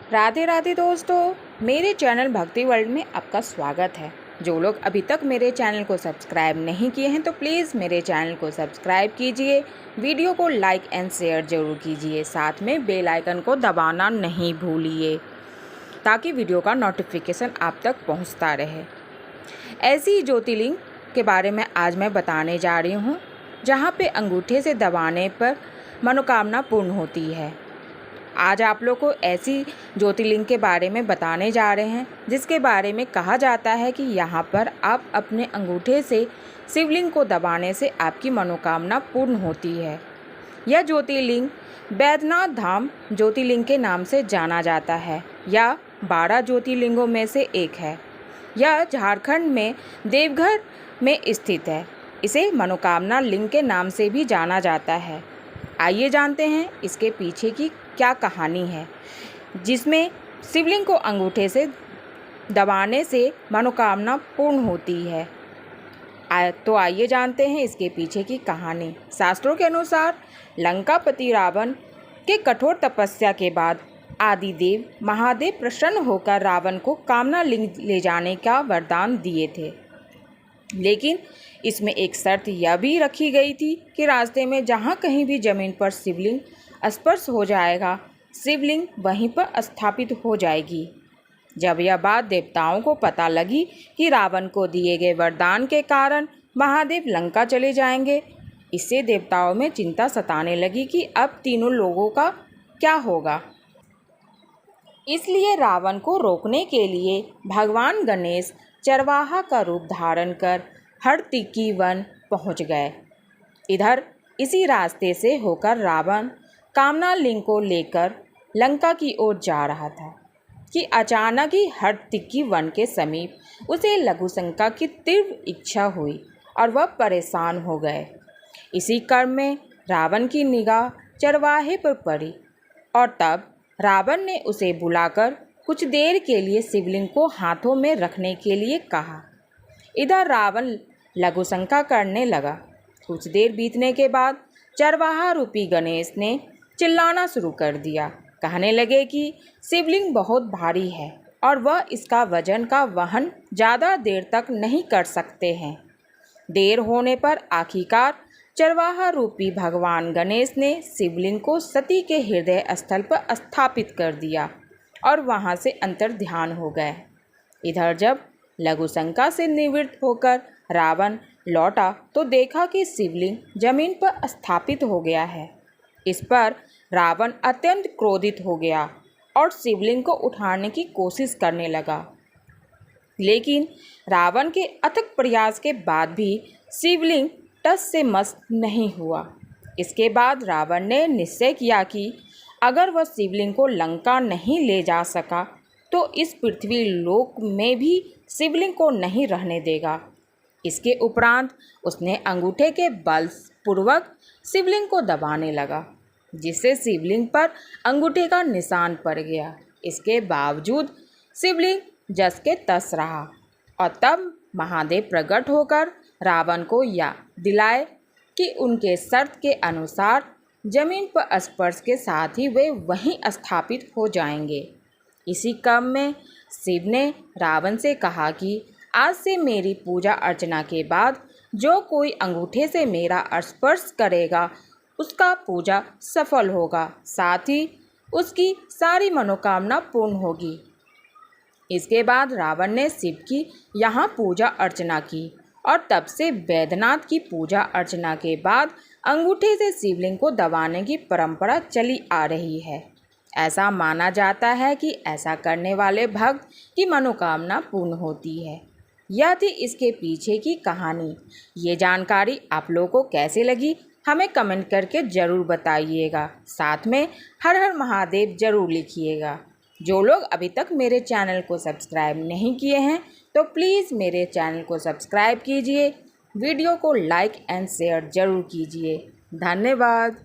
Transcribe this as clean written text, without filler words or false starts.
राधे राधे दोस्तों, मेरे चैनल भक्ति वर्ल्ड में आपका स्वागत है। जो लोग अभी तक मेरे चैनल को सब्सक्राइब नहीं किए हैं तो प्लीज़ मेरे चैनल को सब्सक्राइब कीजिए, वीडियो को लाइक एंड शेयर ज़रूर कीजिए, साथ में बेल आइकन को दबाना नहीं भूलिए ताकि वीडियो का नोटिफिकेशन आप तक पहुंचता रहे। ऐसी ज्योतिर्लिंग के बारे में आज मैं बताने जा रही हूं जहां पे अंगूठे से दबाने पर मनोकामना पूर्ण होती है। आज आप लोग को ऐसी ज्योतिर्लिंग के बारे में बताने जा रहे हैं जिसके बारे में कहा जाता है कि यहाँ पर आप अपने अंगूठे से शिवलिंग को दबाने से आपकी मनोकामना पूर्ण होती है। यह ज्योतिर्लिंग बैद्यनाथ धाम ज्योतिर्लिंग के नाम से जाना जाता है। यह 12 ज्योतिर्लिंगों में से एक है। यह झारखंड में देवघर में स्थित है। इसे मनोकामना लिंग के नाम से भी जाना जाता है। आइए जानते हैं इसके पीछे की क्या कहानी है जिसमें शिवलिंग को अंगूठे से दबाने से मनोकामना पूर्ण होती है। तो आइए जानते हैं इसके पीछे की कहानी। शास्त्रों के अनुसार लंकापति रावण के कठोर तपस्या के बाद आदिदेव महादेव प्रसन्न होकर रावण को कामना लिंग ले जाने का वरदान दिए थे, लेकिन इसमें एक शर्त यह भी रखी गई थी कि रास्ते में जहाँ कहीं भी जमीन पर शिवलिंग स्पर्श हो जाएगा, शिवलिंग वहीं पर स्थापित हो जाएगी। जब यह बात देवताओं को पता लगी कि रावण को दिए गए वरदान के कारण महादेव लंका चले जाएंगे, इससे देवताओं में चिंता सताने लगी कि अब तीनों लोगों का क्या होगा। इसलिए रावण को रोकने के लिए भगवान गणेश चरवाहा का रूप धारण कर हरतिक्की वन पहुंच गए। इधर इसी रास्ते से होकर रावण कामना लिंग को लेकर लंका की ओर जा रहा था कि अचानक ही हरतिक्की वन के समीप उसे लघुशंका की तीव्र इच्छा हुई और वह परेशान हो गए। इसी क्रम में रावण की निगाह चरवाहे पर पड़ी और तब रावण ने उसे बुलाकर कुछ देर के लिए शिवलिंग को हाथों में रखने के लिए कहा। इधर रावण लघुशंका करने लगा। कुछ देर बीतने के बाद चरवाहा रूपी गणेश ने चिल्लाना शुरू कर दिया। कहने लगे कि शिवलिंग बहुत भारी है और वह इसका वजन का वहन ज़्यादा देर तक नहीं कर सकते हैं। देर होने पर आखिरकार चरवाहा रूपी भगवान गणेश ने शिवलिंग को सती के हृदय स्थल पर स्थापित कर दिया और वहां से अंतर ध्यान हो गए। इधर जब लघुशंका से निवृत्त होकर रावण लौटा तो देखा कि शिवलिंग जमीन पर स्थापित हो गया है। इस पर रावण अत्यंत क्रोधित हो गया और शिवलिंग को उठाने की कोशिश करने लगा, लेकिन रावण के अथक प्रयास के बाद भी शिवलिंग टस से मस नहीं हुआ। इसके बाद रावण ने निश्चय किया कि अगर वह शिवलिंग को लंका नहीं ले जा सका तो इस पृथ्वी लोक में भी शिवलिंग को नहीं रहने देगा। इसके उपरांत उसने अंगूठे के बल पूर्वक शिवलिंग को दबाने लगा, जिससे शिवलिंग पर अंगूठे का निशान पड़ गया। इसके बावजूद शिवलिंग जस के तस रहा और तब महादेव प्रकट होकर रावण को याद दिलाए कि उनके शर्त के अनुसार जमीन पर स्पर्श के साथ ही वे वहीं स्थापित हो जाएंगे। इसी क्रम में शिव ने रावण से कहा कि आज से मेरी पूजा अर्चना के बाद जो कोई अंगूठे से मेरा स्पर्श करेगा उसका पूजा सफल होगा, साथ ही उसकी सारी मनोकामना पूर्ण होगी। इसके बाद रावण ने शिव की यहाँ पूजा अर्चना की और तब से बैद्यनाथ की पूजा अर्चना के बाद अंगूठे से शिवलिंग को दबाने की परंपरा चली आ रही है। ऐसा माना जाता है कि ऐसा करने वाले भक्त की मनोकामना पूर्ण होती है। यह थी इसके पीछे की कहानी। ये जानकारी आप लोगों को कैसे लगी हमें कमेंट करके ज़रूर बताइएगा। साथ में हर हर महादेव ज़रूर लिखिएगा। जो लोग अभी तक मेरे चैनल को सब्सक्राइब नहीं किए हैं तो प्लीज़ मेरे चैनल को सब्सक्राइब कीजिए, वीडियो को लाइक एंड शेयर ज़रूर कीजिए। धन्यवाद।